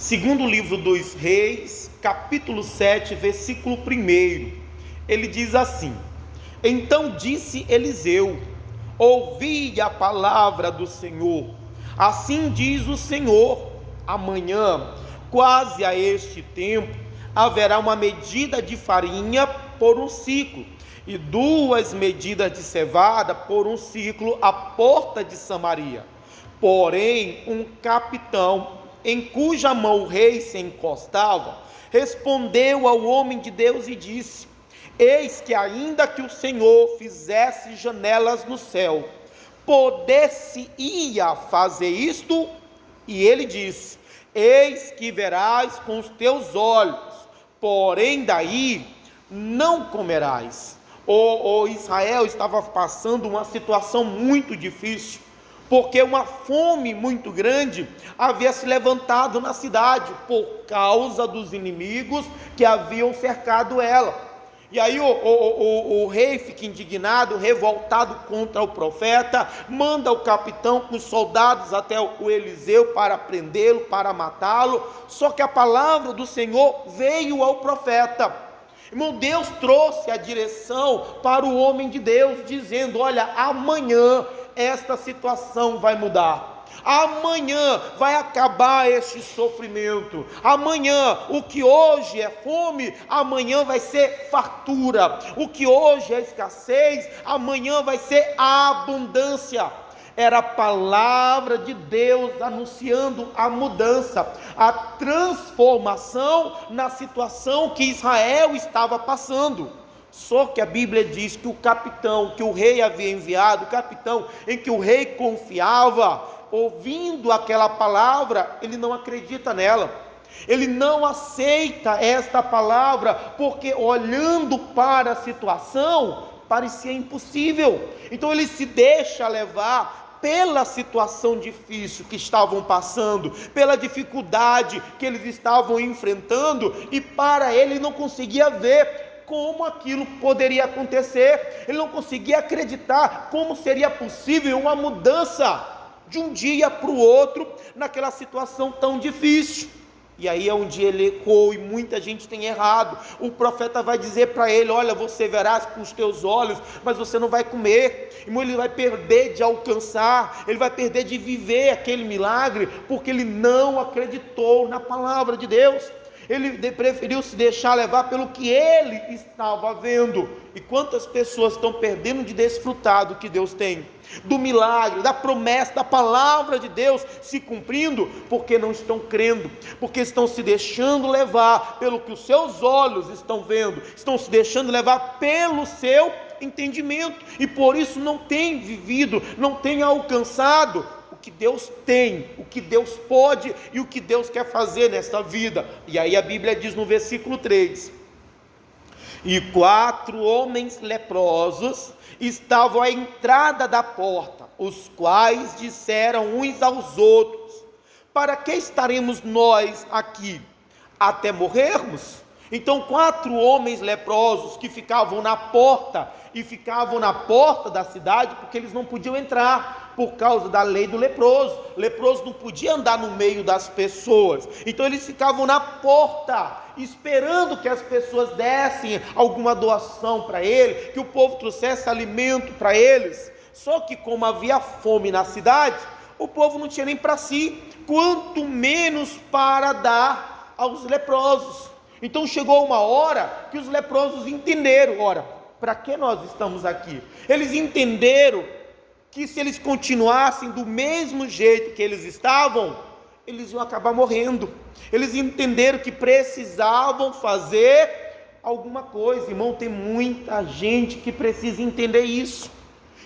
Segundo livro dos Reis, capítulo 7, versículo 1, ele diz assim: Então disse Eliseu: ouvi a palavra do Senhor. Assim diz o Senhor: amanhã, quase a este tempo, haverá uma medida de farinha por um ciclo, e 2 medidas de cevada por um ciclo à porta de Samaria. Porém, um capitão, em cuja mão o rei se encostava, respondeu ao homem de Deus e disse: eis que ainda que o Senhor fizesse janelas no céu, poder-se-ia fazer isto? E ele disse: eis que verás com os teus olhos, porém daí não comerás. O Israel estava passando uma situação muito difícil, porque uma fome muito grande havia se levantado na cidade, por causa dos inimigos que haviam cercado ela. E aí o rei fica indignado, revoltado contra o profeta, manda o capitão com os soldados até o Eliseu para prendê-lo, para matá-lo. Só que a palavra do Senhor veio ao profeta. Irmão, Deus trouxe a direção para o homem de Deus, dizendo: olha, amanhã esta situação vai mudar. Amanhã vai acabar este sofrimento. Amanhã, o que hoje é fome, amanhã vai ser fartura. O que hoje é escassez, amanhã vai ser abundância. Era a palavra de Deus anunciando a mudança, a transformação na situação que Israel estava passando. Só que a Bíblia diz que o capitão que o rei havia enviado, o capitão em que o rei confiava, ouvindo aquela palavra, ele não acredita nela. Ele não aceita esta palavra, porque olhando para a situação, parecia impossível. Então ele se deixa levar pela situação difícil que estavam passando, pela dificuldade que eles estavam enfrentando, e para ele não conseguia ver como aquilo poderia acontecer. Ele não conseguia acreditar como seria possível uma mudança de um dia para o outro naquela situação tão difícil. E aí é onde ele ecoou, e muita gente tem errado. O profeta vai dizer para ele: olha, você verás com os teus olhos, mas você não vai comer. Irmão, ele vai perder de alcançar, ele vai perder de viver aquele milagre, porque ele não acreditou na palavra de Deus. Ele preferiu se deixar levar pelo que ele estava vendo. E quantas pessoas estão perdendo de desfrutar do que Deus tem, do milagre, da promessa, da palavra de Deus se cumprindo, porque não estão crendo, porque estão se deixando levar pelo que os seus olhos estão vendo, estão se deixando levar pelo seu entendimento, e por isso não tem vivido, não tem alcançado o que Deus tem, o que Deus pode e o que Deus quer fazer nesta vida. E aí a Bíblia diz no versículo 3: e 4 homens leprosos estavam à entrada da porta, os quais disseram uns aos outros: para que estaremos nós aqui? Até morrermos? Então 4 homens leprosos que ficavam na porta, e ficavam na porta da cidade, porque eles não podiam entrar, por causa da lei do leproso. O leproso não podia andar no meio das pessoas, então eles ficavam na porta, esperando que as pessoas dessem alguma doação para ele, que o povo trouxesse alimento para eles. Só que como havia fome na cidade, o povo não tinha nem para si, quanto menos para dar aos leprosos. Então chegou uma hora que os leprosos entenderam: ora, para que nós estamos aqui? Eles entenderam que se eles continuassem do mesmo jeito que eles estavam, eles iam acabar morrendo. Eles entenderam que precisavam fazer alguma coisa. Irmão, tem muita gente que precisa entender isso,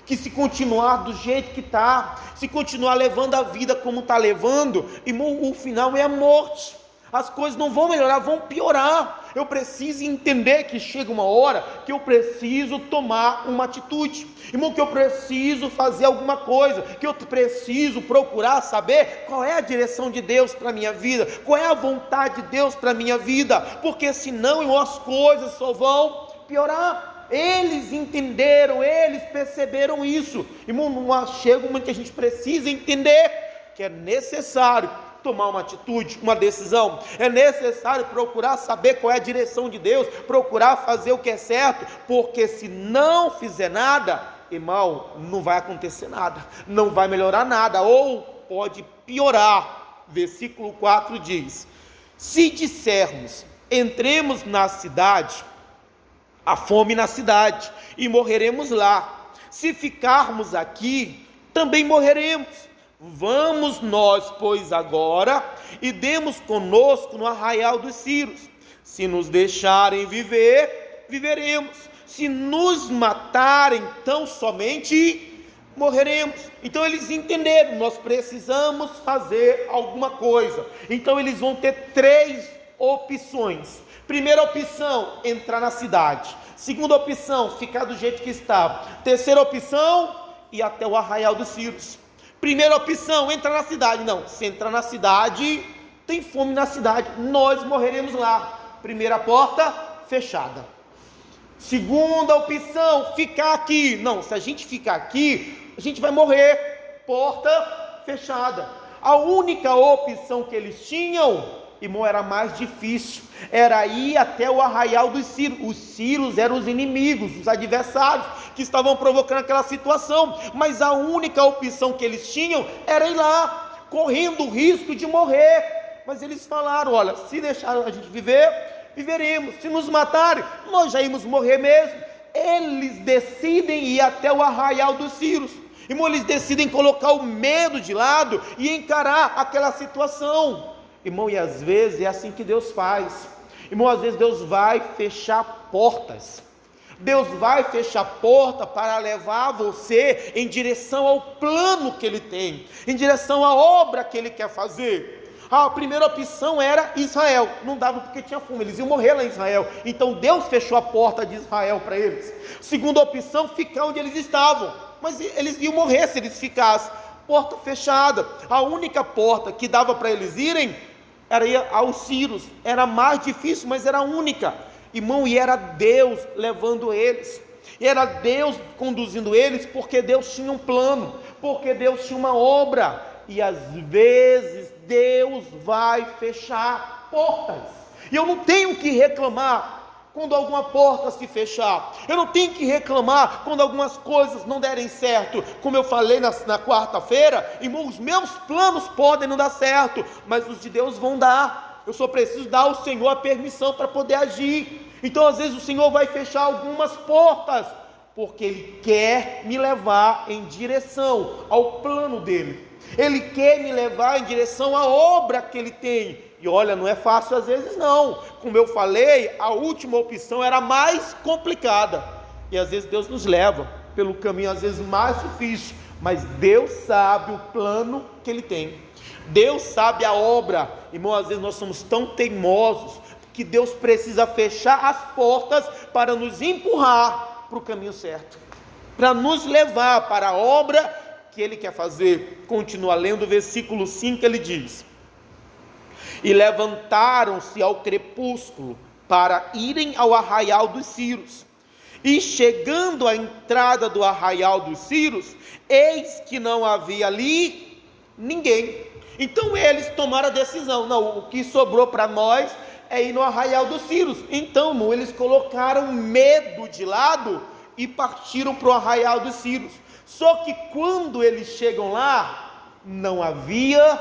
que se continuar do jeito que está, se continuar levando a vida como está levando, irmão, o final é a morte. As coisas não vão melhorar, vão piorar. Eu preciso entender que chega uma hora que eu preciso tomar uma atitude, irmão, que eu preciso fazer alguma coisa, que eu preciso procurar saber qual é a direção de Deus para a minha vida, qual é a vontade de Deus para a minha vida, porque senão, irmão, as coisas só vão piorar. Eles entenderam, eles perceberam isso. Irmão, chega um momento que a gente precisa entender que é necessário tomar uma atitude, uma decisão. É necessário procurar saber qual é a direção de Deus, procurar fazer o que é certo, porque se não fizer nada, irmão, não vai acontecer nada, não vai melhorar nada, ou pode piorar. Versículo 4 diz: se dissermos, entremos na cidade, há fome na cidade, e morreremos lá. Se ficarmos aqui, também morreremos. Vamos nós, pois, agora, e demos conosco no arraial dos Círios. Se nos deixarem viver, viveremos. Se nos matarem, tão somente morreremos. Então eles entenderam, nós precisamos fazer alguma coisa. Então eles vão ter 3 opções. Primeira opção, entrar na cidade. Segunda opção, ficar do jeito que estava. Terceira opção, ir até o arraial dos Círios. Primeira opção, entrar na cidade. Não, se entrar na cidade, tem fome na cidade, nós morreremos lá. Primeira porta, fechada. Segunda opção, ficar aqui. Não, se a gente ficar aqui, a gente vai morrer. Porta fechada. A única opção que eles tinham, irmão, era mais difícil, era ir até o arraial dos Círios. Os Círios eram os inimigos, os adversários que estavam provocando aquela situação, mas a única opção que eles tinham era ir lá, correndo o risco de morrer. Mas eles falaram: olha, se deixar a gente viver, viveremos. Se nos matarem, nós já íamos morrer mesmo. Eles decidem ir até o arraial dos Círios. Irmão, eles decidem colocar o medo de lado e encarar aquela situação. Irmão, e às vezes é assim que Deus faz. Irmão, às vezes Deus vai fechar portas. Deus vai fechar a porta para levar você em direção ao plano que Ele tem, em direção à obra que Ele quer fazer. A primeira opção era Israel, não dava porque tinha fome, eles iam morrer lá em Israel, então Deus fechou a porta de Israel para eles. Segunda opção, ficar onde eles estavam, mas eles iam morrer se eles ficassem. Porta fechada. A única porta que dava para eles irem era ir aos Círios, era mais difícil, mas era a única. Irmão, e era Deus levando eles, era Deus conduzindo eles, porque Deus tinha um plano, porque Deus tinha uma obra, e às vezes Deus vai fechar portas, e eu não tenho que reclamar quando alguma porta se fechar, eu não tenho que reclamar quando algumas coisas não derem certo. Como eu falei na quarta-feira, irmão, os meus planos podem não dar certo, mas os de Deus vão dar. Eu só preciso dar ao Senhor a permissão para poder agir. Então às vezes o Senhor vai fechar algumas portas, porque Ele quer me levar em direção ao plano dEle, Ele quer me levar em direção à obra que Ele tem. E olha, não é fácil às vezes não. Como eu falei, a última opção era mais complicada, e às vezes Deus nos leva pelo caminho às vezes mais difícil, mas Deus sabe o plano que Ele tem, Deus sabe a obra. Irmão, às vezes nós somos tão teimosos que Deus precisa fechar as portas para nos empurrar para o caminho certo, para nos levar para a obra que Ele quer fazer. Continua lendo o versículo 5, ele diz: e levantaram-se ao crepúsculo para irem ao arraial dos Círios, e chegando à entrada do arraial dos Círios, eis que não havia ali ninguém. Então eles tomaram a decisão: não, o que sobrou para nós é ir no arraial dos Círios. Então eles colocaram medo de lado e partiram para o arraial dos Círios. Só que quando eles chegam lá, não havia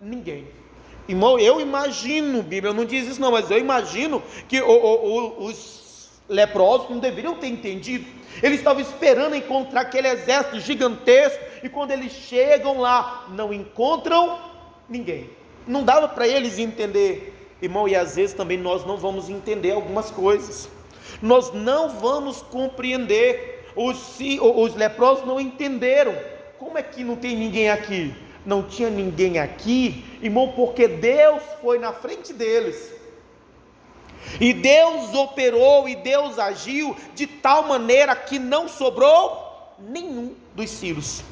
ninguém. Irmão, eu imagino, a Bíblia não diz isso não, mas eu imagino que os leprosos não deveriam ter entendido. Eles estavam esperando encontrar aquele exército gigantesco, e quando eles chegam lá, não encontram ninguém. Não dava para eles entender. Irmão, e às vezes também nós não vamos entender algumas coisas, nós não vamos compreender. Os leprosos não entenderam. Como é que não tem ninguém aqui? Não tinha ninguém aqui, irmão, porque Deus foi na frente deles, e Deus operou, e Deus agiu de tal maneira que não sobrou nenhum dos Círios.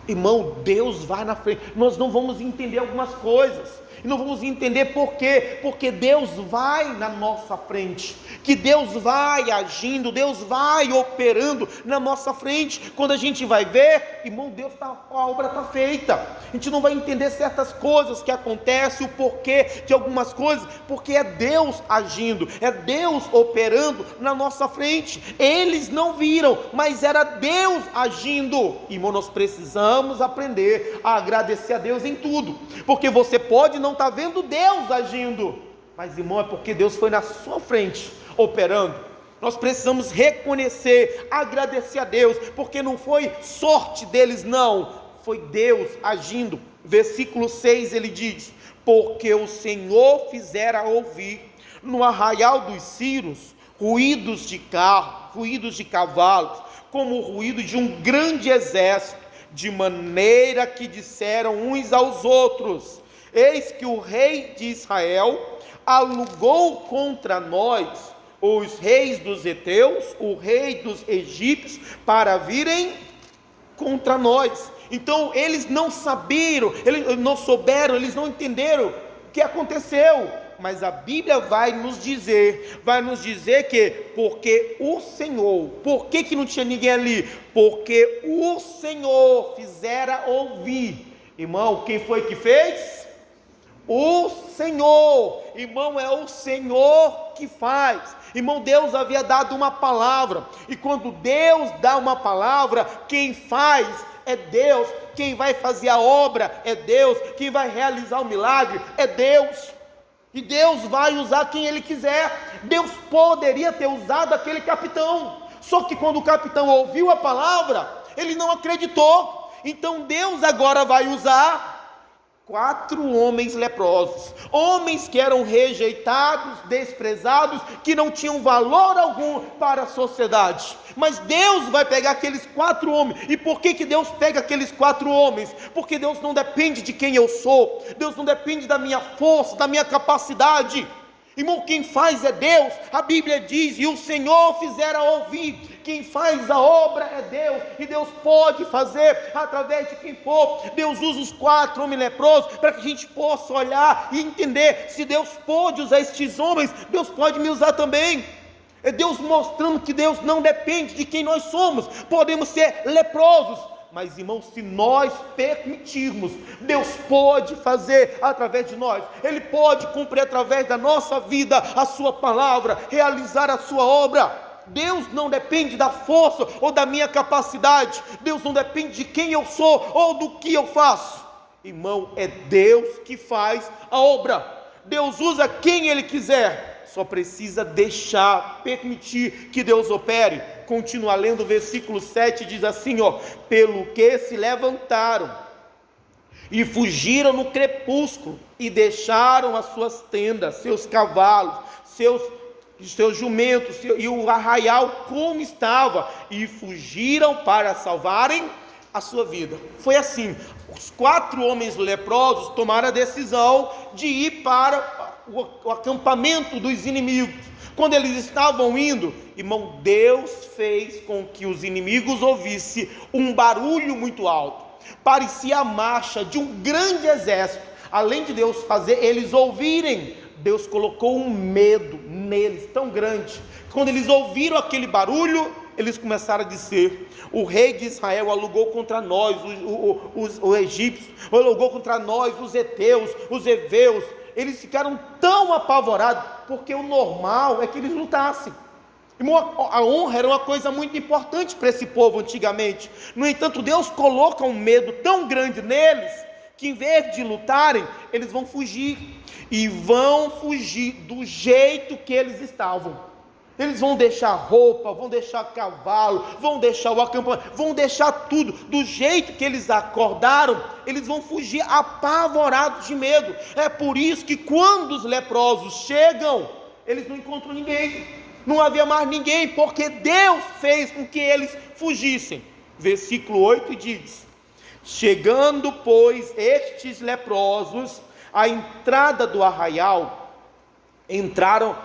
Irmão, Deus vai na frente. Nós não vamos entender algumas coisas, e não vamos entender por quê, porque Deus vai na nossa frente, que Deus vai agindo, Deus vai operando na nossa frente. Quando a gente vai ver, irmão, a obra está feita. A gente não vai entender certas coisas que acontecem, o porquê de algumas coisas, porque é Deus agindo, é Deus operando na nossa frente. Eles não viram, mas era Deus agindo. Irmão, nós precisamos aprender a agradecer a Deus em tudo, porque você pode não estar vendo Deus agindo, mas irmão, é porque Deus foi na sua frente operando. Nós precisamos reconhecer, agradecer a Deus, porque não foi sorte deles, não, foi Deus agindo. Versículo 6 ele diz: porque o Senhor fizera ouvir no arraial dos Círios ruídos de carro, ruídos de cavalos, como o ruído de um grande exército, de maneira que disseram uns aos outros: eis que o rei de Israel alugou contra nós os reis dos heteus, o rei dos egípcios, para virem contra nós. Então eles não sabiam, eles não souberam, eles não entenderam o que aconteceu. Mas a Bíblia vai nos dizer que porque o Senhor, por que não tinha ninguém ali? Porque o Senhor fizera ouvir. Irmão, quem foi que fez? O Senhor. Irmão, é o Senhor que faz. Irmão, Deus havia dado uma palavra, e quando Deus dá uma palavra, quem faz é Deus, quem vai fazer a obra é Deus, quem vai realizar o milagre é Deus. E Deus vai usar quem Ele quiser. Deus poderia ter usado aquele capitão, só que quando o capitão ouviu a palavra, ele não acreditou. Então Deus agora vai usar 4 homens leprosos, homens que eram rejeitados, desprezados, que não tinham valor algum para a sociedade. Mas Deus vai pegar aqueles 4 homens. E por que Deus pega aqueles 4 homens? Porque Deus não depende de quem eu sou, Deus não depende da minha força, da minha capacidade. Irmão, quem faz é Deus. A Bíblia diz: e o Senhor fizera ouvir. Quem faz a obra é Deus, e Deus pode fazer através de quem for. Deus usa os 4 homens leprosos para que a gente possa olhar e entender: se Deus pode usar estes homens, Deus pode me usar também. É Deus mostrando que Deus não depende de quem nós somos. Podemos ser leprosos, mas irmãos, se nós permitirmos, Deus pode fazer através de nós. Ele pode cumprir através da nossa vida a sua palavra, realizar a sua obra. Deus não depende da força ou da minha capacidade. Deus não depende de quem eu sou ou do que eu faço. Irmão, é Deus que faz a obra. Deus usa quem Ele quiser. Só precisa deixar, permitir que Deus opere. Continua lendo o versículo 7, diz assim, pelo que se levantaram e fugiram no crepúsculo, e deixaram as suas tendas, seus cavalos, seus jumentos, e o arraial como estava, e fugiram para salvarem a sua vida. Foi assim, os 4 homens leprosos tomaram a decisão de ir para o acampamento dos inimigos. Quando eles estavam indo, irmão, Deus fez com que os inimigos ouvissem um barulho muito alto, parecia a marcha de um grande exército. Além de Deus fazer eles ouvirem, Deus colocou um medo neles tão grande. Quando eles ouviram aquele barulho, eles começaram a dizer: o rei de Israel alugou contra nós os egípcios, alugou contra nós os heteus, os heveus. Eles ficaram tão apavorados, porque o normal é que eles lutassem. A honra era uma coisa muito importante para esse povo antigamente. No entanto, Deus coloca um medo tão grande neles, que em vez de lutarem, eles vão fugir. E vão fugir do jeito que eles estavam. Eles vão deixar roupa, vão deixar cavalo, vão deixar o acampamento, vão deixar tudo, do jeito que eles acordaram. Eles vão fugir apavorados de medo. É por isso que quando os leprosos chegam, eles não encontram ninguém, não havia mais ninguém, porque Deus fez com que eles fugissem. Versículo 8 diz: chegando, pois, estes leprosos à entrada do arraial, entraram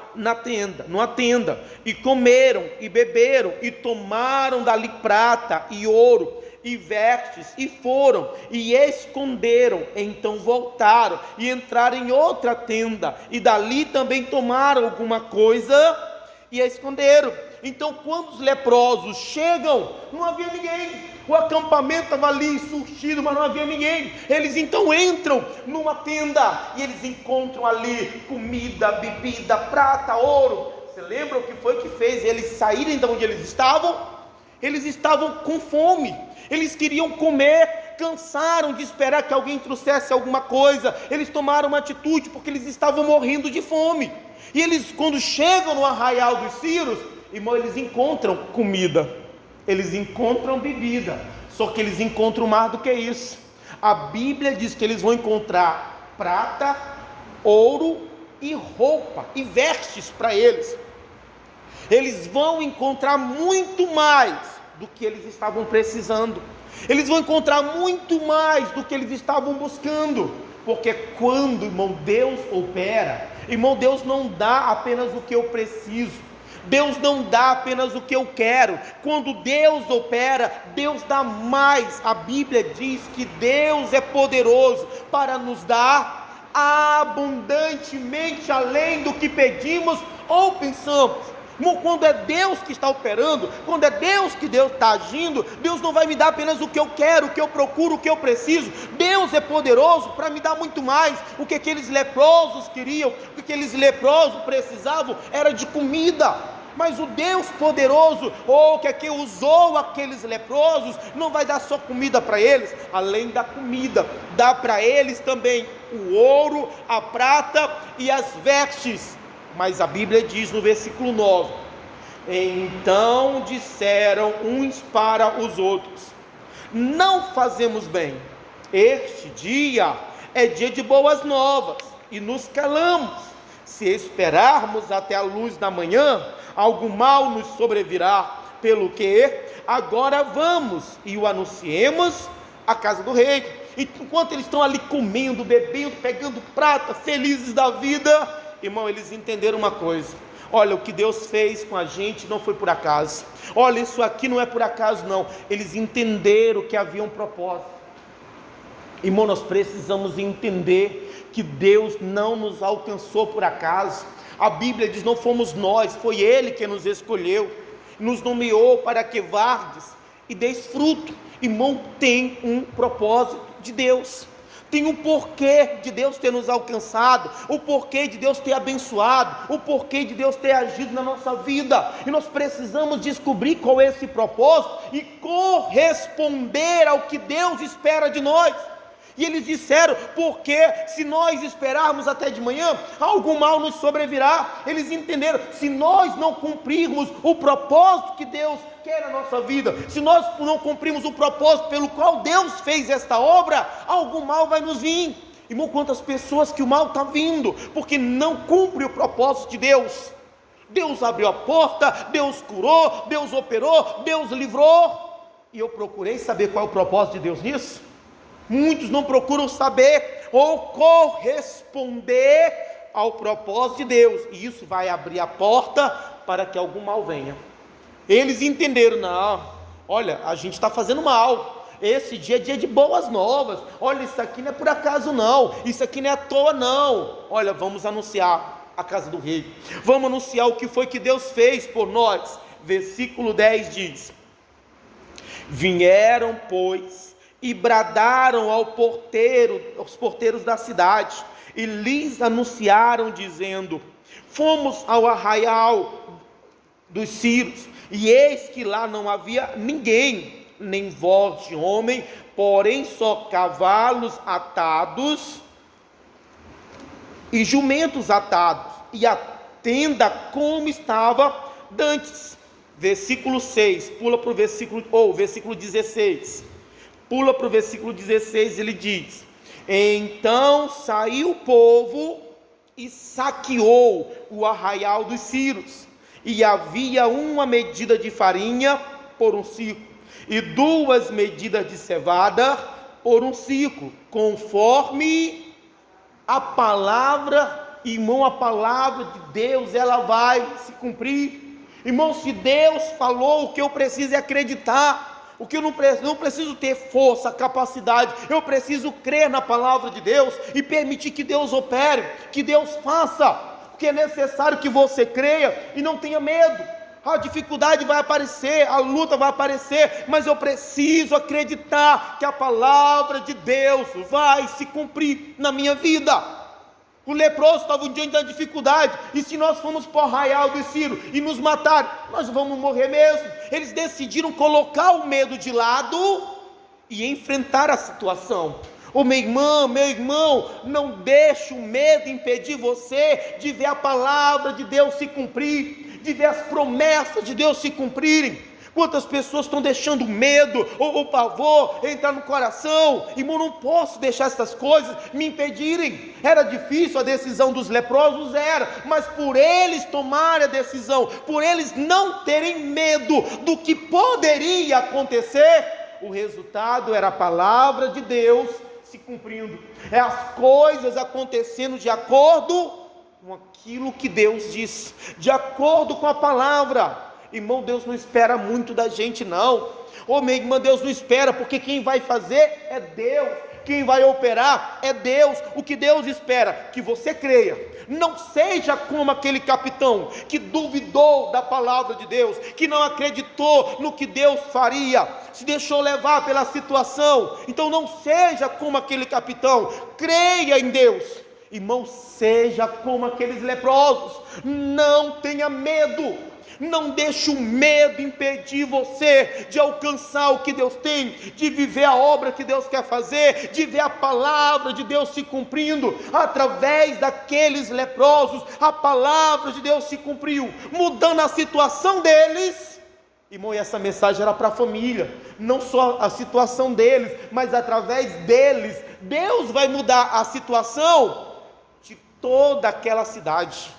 numa tenda, e comeram, e beberam, e tomaram dali prata e ouro, e vestes, e foram, e esconderam. Então voltaram, e entraram em outra tenda, e dali também tomaram alguma coisa, e a esconderam. Então quando os leprosos chegam, não havia ninguém, o acampamento estava ali surtido, mas não havia ninguém. Eles então entram numa tenda, e eles encontram ali comida, bebida, prata, ouro. Você lembra o que foi que fez eles saírem de onde eles estavam? Eles estavam com fome, eles queriam comer, cansaram de esperar que alguém trouxesse alguma coisa. Eles tomaram uma atitude, porque eles estavam morrendo de fome. E eles, quando chegam no arraial dos Círios, irmão, eles encontram comida, eles encontram bebida, só que eles encontram mais do que isso. A Bíblia diz que eles vão encontrar prata, ouro e roupa, e vestes para eles. Eles vão encontrar muito mais do que eles estavam precisando, eles vão encontrar muito mais do que eles estavam buscando, porque quando, irmão, Deus opera, irmão, Deus não dá apenas o que eu preciso, Deus não dá apenas o que eu quero. Quando Deus opera, Deus dá mais. A Bíblia diz que Deus é poderoso para nos dar abundantemente além do que pedimos ou pensamos. Quando é Deus que está operando, quando é Deus que está agindo, Deus não vai me dar apenas o que eu quero, o que eu procuro, o que eu preciso. Deus é poderoso para me dar muito mais. O que aqueles leprosos queriam, o que aqueles leprosos precisavam era de comida. Mas o Deus poderoso, que usou aqueles leprosos, não vai dar só comida para eles. Além da comida, dá para eles também o ouro, a prata e as vestes. Mas a Bíblia diz no versículo 9: então disseram uns para os outros: não fazemos bem, este dia é dia de boas novas, e nos calamos. Se esperarmos até a luz da manhã, algo mal nos sobrevirá, pelo que agora vamos e o anunciemos à casa do rei. Enquanto eles estão ali comendo, bebendo, pegando prata, felizes da vida, irmão, eles entenderam uma coisa: olha, o que Deus fez com a gente não foi por acaso, olha, isso aqui não é por acaso não. Eles entenderam que havia um propósito. Irmão, nós precisamos entender que Deus não nos alcançou por acaso. A Bíblia diz: não fomos nós, foi Ele que nos escolheu, nos nomeou para que vardes e deis fruto. Irmão, tem um propósito de Deus, tem um porquê de Deus ter nos alcançado, o porquê de Deus ter abençoado, o porquê de Deus ter agido na nossa vida, e nós precisamos descobrir qual é esse propósito e corresponder ao que Deus espera de nós. E eles disseram: porque se nós esperarmos até de manhã, algo mal nos sobrevirá. Eles entenderam: se nós não cumprirmos o propósito que Deus quer na nossa vida, se nós não cumprirmos o propósito pelo qual Deus fez esta obra, algo mal vai nos vir. Irmão, quantas pessoas que o mal está vindo, porque não cumpre o propósito de Deus. Deus abriu a porta, Deus curou, Deus operou, Deus livrou, e eu procurei saber qual é o propósito de Deus nisso. Muitos não procuram saber ou corresponder ao propósito de Deus, e isso vai abrir a porta para que algum mal venha. Eles entenderam: não, olha, a gente está fazendo mal, esse dia é dia de boas novas, olha, isso aqui não é por acaso não, isso aqui não é à toa não. Olha, vamos anunciar a casa do rei, vamos anunciar o que foi que Deus fez por nós. Versículo 10 diz: vieram, pois, e bradaram aos porteiros da cidade, e lhes anunciaram, dizendo: fomos ao arraial dos Círios, e eis que lá não havia ninguém, nem voz de homem, porém só cavalos atados e jumentos atados, e a tenda como estava dantes. Versículo 6, pula para o versículo 16. Pula para o versículo 16, ele diz: então saiu o povo e saqueou o arraial dos Círios, e havia uma medida de farinha por um ciclo, e 2 medidas de cevada por um ciclo, conforme a palavra. Irmão, a palavra de Deus, ela vai se cumprir. Irmão, se Deus falou, o que eu preciso é acreditar. O que eu não preciso ter força, capacidade, eu preciso crer na palavra de Deus e permitir que Deus opere, que Deus faça, porque é necessário que você creia e não tenha medo. A dificuldade vai aparecer, a luta vai aparecer, mas eu preciso acreditar que a palavra de Deus vai se cumprir na minha vida. O leproso estava diante da dificuldade, e se nós formos para o arraial do Ciro e nos matar, nós vamos morrer mesmo. Eles decidiram colocar o medo de lado e enfrentar a situação. Minha irmã, meu irmão, não deixe o medo impedir você de ver a palavra de Deus se cumprir, de ver as promessas de Deus se cumprirem. Quantas pessoas estão deixando o medo ou o pavor entrar no coração? Irmão, não posso deixar essas coisas me impedirem. Era difícil a decisão dos leprosos, mas por eles tomarem a decisão, por eles não terem medo do que poderia acontecer, o resultado era a palavra de Deus se cumprindo, é as coisas acontecendo de acordo com aquilo que Deus diz, de acordo com a palavra. Irmão, Deus não espera muito da gente, não. Minha irmã, Deus não espera, porque quem vai fazer é Deus, quem vai operar é Deus. O que Deus espera? Que você creia. Não seja como aquele capitão que duvidou da palavra de Deus, que não acreditou no que Deus faria, se deixou levar pela situação. Então não seja como aquele capitão, creia em Deus. Irmão, seja como aqueles leprosos, não tenha medo. Não deixe o medo impedir você de alcançar o que Deus tem, de viver a obra que Deus quer fazer, de ver a palavra de Deus se cumprindo. Através daqueles leprosos, a palavra de Deus se cumpriu, mudando a situação deles. Irmão, e essa mensagem era para a família, não só a situação deles, mas através deles, Deus vai mudar a situação de toda aquela cidade.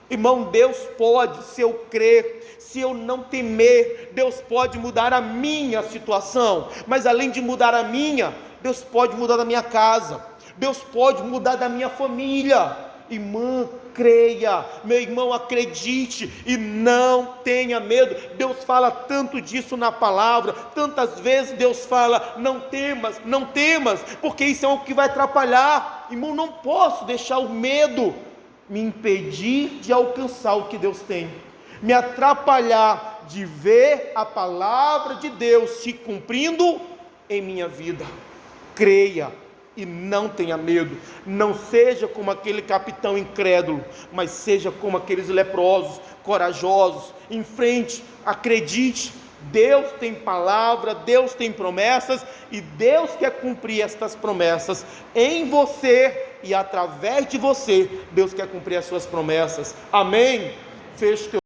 Irmão, Deus pode, se eu crer, se eu não temer, Deus pode mudar a minha situação, mas além de mudar a minha, Deus pode mudar da minha casa, Deus pode mudar da minha família. Irmã, creia, meu irmão, acredite e não tenha medo. Deus fala tanto disso na palavra, tantas vezes Deus fala, não temas, porque isso é o que vai atrapalhar. Irmão, não posso deixar o medo me impedir de alcançar o que Deus tem, me atrapalhar de ver a palavra de Deus se cumprindo em minha vida. Creia e não tenha medo. Não seja como aquele capitão incrédulo, mas seja como aqueles leprosos, corajosos. Enfrente, acredite. Deus tem palavra, Deus tem promessas, e Deus quer cumprir estas promessas em você, e através de você, Deus quer cumprir as suas promessas. Amém? Feche teu